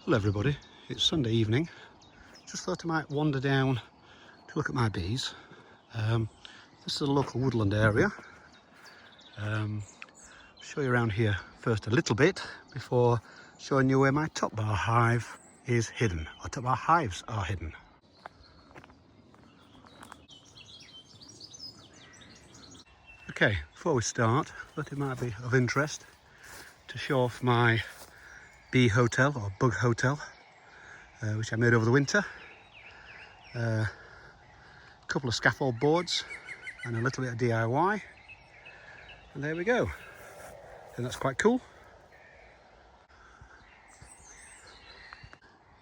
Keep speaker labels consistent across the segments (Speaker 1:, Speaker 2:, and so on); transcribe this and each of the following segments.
Speaker 1: Hello everybody, it's Sunday evening. Just thought I might wander down to look at my bees. This is a local woodland area. Show you around here first a little bit before showing you where my top bar hive is hidden, or top bar hives are hidden. Okay, before we start, I thought it might be of interest to show off my bee hotel or bug hotel, which I made over the winter. A couple of scaffold boards and a little bit of DIY, and there we go. And that's quite cool.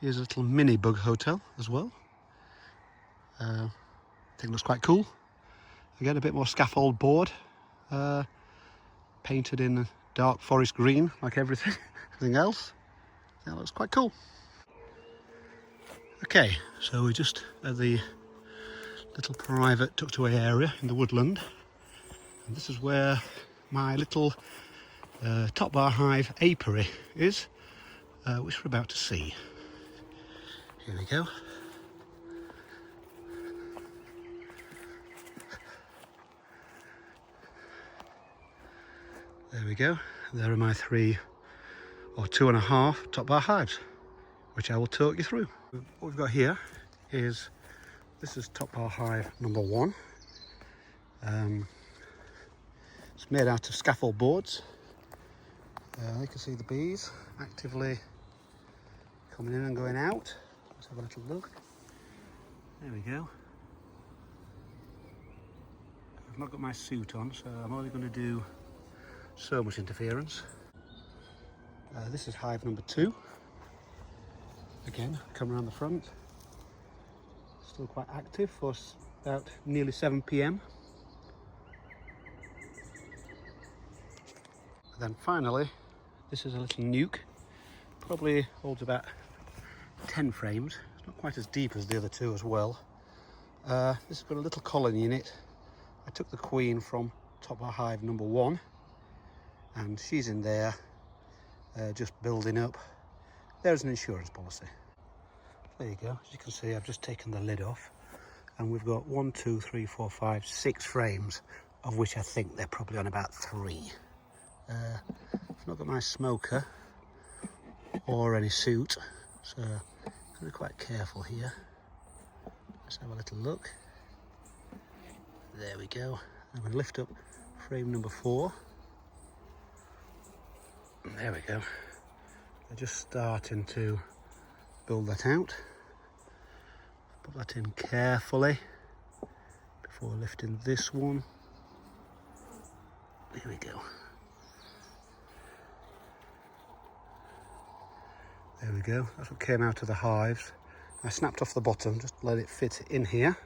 Speaker 1: Here's a little mini bug hotel as well. I think it looks quite cool. Again, a bit more scaffold board, painted in dark forest green like everything else. That looks quite cool. Okay, so we're just at the little private tucked away area in the woodland, and this is where my little top bar hive apiary is, which we're about to see. Here we go. There we go. There are my 3 or 2.5 top bar hives, which I will talk you through. What we've got here is, this is top bar hive number 1. It's made out of scaffold boards. You can see the bees actively coming in and going out. Let's have a little look. There we go. I've not got my suit on, so I'm only going to do so much interference. This is hive number 2. Again, come around the front. Still quite active for about nearly 7 p.m. And then finally, this is a little nuke. Probably holds about 10 frames. It's not quite as deep as the other 2 as well. This has got a little colony in it. I took the queen from top bar hive number 1, and she's in there just building up. There's an insurance policy. There you go. As you can see, I've just taken the lid off, and we've got 1, 2, 3, 4, 5, 6 frames, of which I think they're probably on about 3. I've not got my smoker or any suit, so I'm going to be quite careful here. Let's have a little look. There we go. I'm going to lift up frame number 4. There we go. They're just starting to build that out. Put that in carefully before lifting this one. There we go. There we go. That's what came out of the hives. I snapped off the bottom, just let it fit in here.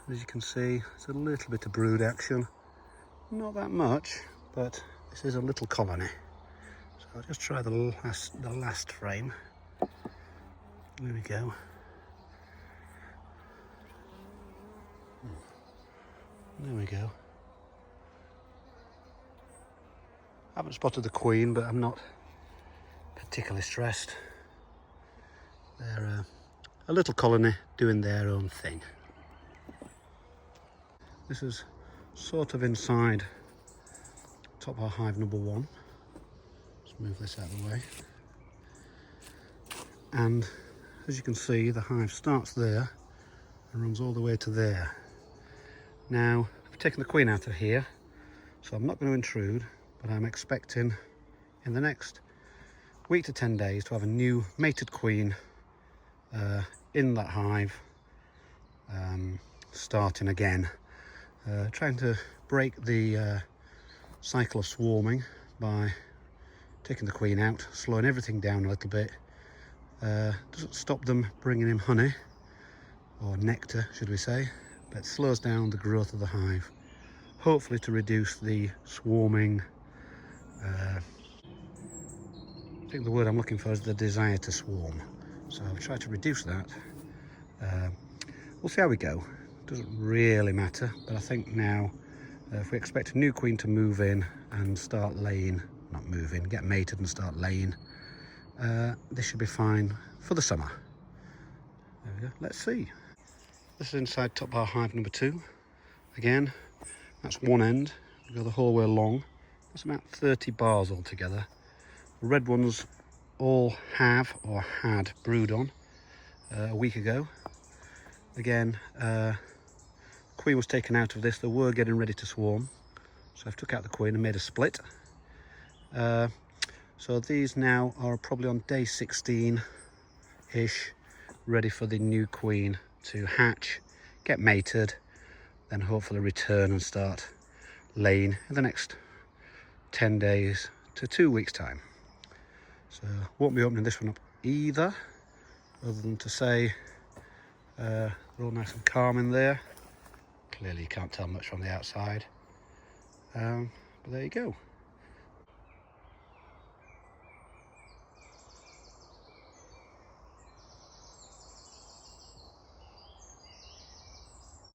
Speaker 1: And as you can see, it's a little bit of brood action. Not that much, but this is a little colony. So I'll just try the last frame. There we go. There we go. I haven't spotted the queen, but I'm not particularly stressed. They're a little colony doing their own thing. This is sort of inside top bar hive number 1. Let's move this out of the way. And as you can see, the hive starts there and runs all the way to there. Now, I've taken the queen out of here, so I'm not going to intrude, but I'm expecting in the next week to 10 days to have a new mated queen in that hive, starting again. Trying to break the cycle of swarming by taking the queen out, slowing everything down a little bit. Doesn't stop them bringing in honey, or nectar should we say, but slows down the growth of the hive, hopefully to reduce the swarming. I think the word I'm looking for is the desire to swarm. So I've tried to reduce that. We'll see how we go. Doesn't really matter, but I think now if we expect a new queen to move in and start laying, not move in, get mated and start laying, this should be fine for the summer. There we go. Let's see. This is inside top bar hive number 2. Again, that's one end. We go the whole way along. That's about 30 bars altogether. The red ones all have or had brood on a week ago. Again, queen was taken out of this. They were getting ready to swarm, so I've took out the queen and made a split. So these now are probably on day 16-ish, ready for the new queen to hatch, get mated, then hopefully return and start laying in the next 10 days to 2 weeks time. So won't be opening this one up either, other than to say they're all nice and calm in there. Clearly you can't tell much from the outside, but there you go.